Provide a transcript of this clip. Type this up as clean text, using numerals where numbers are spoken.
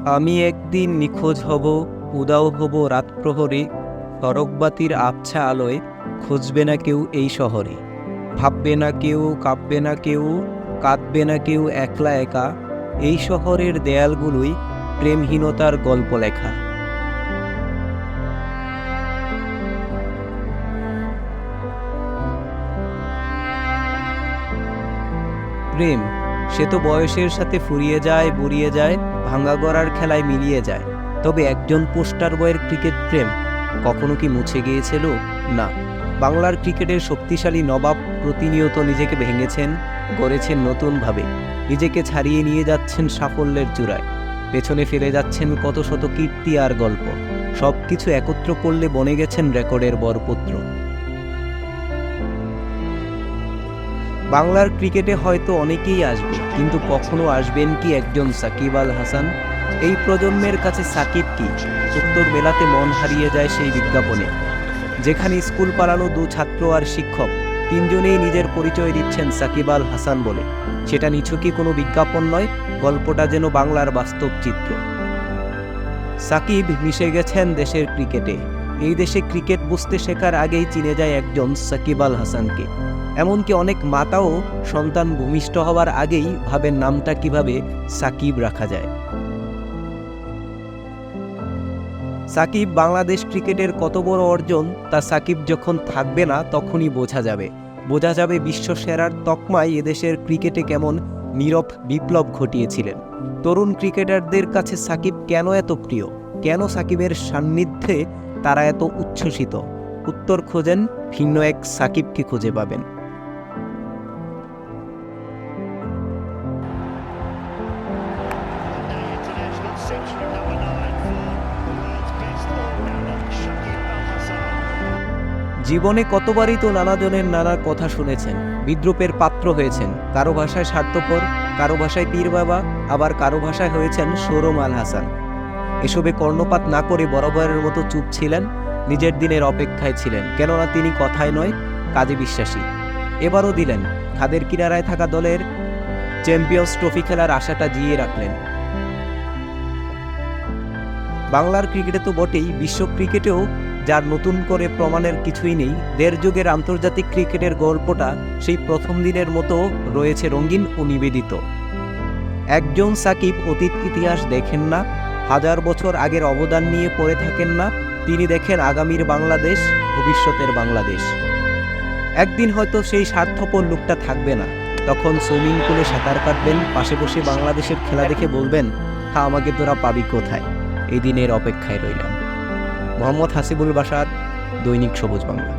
আমি একদিন নিখোঁজ হব, উদাও হব রাত প্রহরে, সড়কবাতির আবছা আলোয় খুঁজবে না কেউ এই শহরে। ভাববে না কেউ, কাঁপবে না কেউ, কাঁদবে না কেউ একলা একা, এই শহরের দেয়ালগুলোই প্রেমহীনতার গল্প লেখা। প্রেম, সে তো বয়সের সাথে ফুরিয়ে যায়, বুড়িয়ে যায়, ভাঙা গড়ার খেলায় মিলিয়ে যায়। তবে একজন পোস্টার বয়ের ক্রিকেট প্রেম কখনো কি মুছে গিয়েছিল? না। বাংলার ক্রিকেটের শক্তিশালী নবাব প্রতিনিয়ত নিজেকে ভেঙেছেন, গড়েছেন নতুনভাবে, নিজেকে ছাড়িয়ে নিয়ে যাচ্ছেন সাফল্যের চূড়ায়, পেছনে ফেলে যাচ্ছেন কত শত কীর্তি আর গল্প। সব কিছু একত্র করলে বনে গেছেন রেকর্ডের বরপুত্র। বাংলার ক্রিকেটে হয়তো অনেকেই আসবে, কিন্তু কখনো আসবেন কি একজন সাকিব আল হাসান? এই প্রজন্মের কাছে সাকিব কি? উত্তর মেলাতে মন হারিয়ে যায় সেই বিজ্ঞাপনে, যেখানে স্কুল পালানো দু ছাত্র আর শিক্ষক তিনজনেই নিজের পরিচয় দিচ্ছেন সাকিব আল হাসান বলে। সেটা নিছকই কোনো বিজ্ঞাপন নয়, গল্পটা যেন বাংলার বাস্তব চিত্র। সাকিব মিশে গেছেন দেশের ক্রিকেটে। এই দেশে ক্রিকেট বুঝতে শেখার আগেই চিনে যায় একজন সাকিব আল হাসানকে। এমনকি অনেক মাতাও সন্তান ভূমিষ্ঠ হওয়ার আগেই ভাবেন নামটা কিভাবে সাকিব রাখা যায়। সাকিব বাংলাদেশ ক্রিকেটের কত বড় অর্জন তা সাকিব যখন থাকবে না তখনই বোঝা যাবে বিশ্বসেরার তকমায় এদেশের ক্রিকেটে কেমন নীরব বিপ্লব ঘটিয়েছিলেন। তরুণ ক্রিকেটারদের কাছে সাকিব কেন এত প্রিয়? কেন সাকিবের সান্নিধ্যে তারা এত উচ্ছ্বসিত? উত্তর খোঁজেন, ভিন্ন এক সাকিবকে খুঁজে পাবেন। জীবনে কতবারই তো নানাজনের নানা কথা শুনেছেন, বিদ্রূপের পাত্র হয়েছেন। কারো ভাষায় স্বার্থপর, কারো ভাষায় পীর বাবা, আবার কারো ভাষায় হয়েছেন সৌরম আল হাসান। এসবে কর্ণপাত না করে বরাবরের মতো চুপ ছিলেন, নিজের দিনের অপেক্ষায় ছিলেন, কেননা তিনি কথায় নয় কাজে বিশ্বাসী। এবারও দিলেন, খাদের কিনারায় থাকা দলের চ্যাম্পিয়ন্স ট্রফি খেলার আশাটা জিইয়ে রাখলেন। বাংলার ক্রিকেটে তো বটেই, বিশ্ব ক্রিকেটেও যার নতুন করে প্রমাণের কিছুই নেই। দেড় যুগের আন্তর্জাতিক ক্রিকেটের গল্পটা সেই প্রথম দিনের মতো রয়েছে রঙিন ও নিবেদিত। একজন সাকিব অতীত ইতিহাস দেখেন না, হাজার বছর আগের অবদান নিয়ে পড়ে থাকেন না, তিনি দেখেন আগামীর বাংলাদেশ, ভবিষ্যতের বাংলাদেশ। একদিন হয়তো সেই স্বার্থপর লোকটা থাকবে না, তখন সুইমিং পুলে সাঁতার কাটবেন, পাশে বসে বাংলাদেশের খেলা দেখে বলবেন, হ্যাঁ, আমাকে তোরা পাবি কোথায়? এই দিনের অপেক্ষায় রইলাম। মোহাম্মদ হাসিবুল বাশার, দৈনিক সবুজ বাংলা।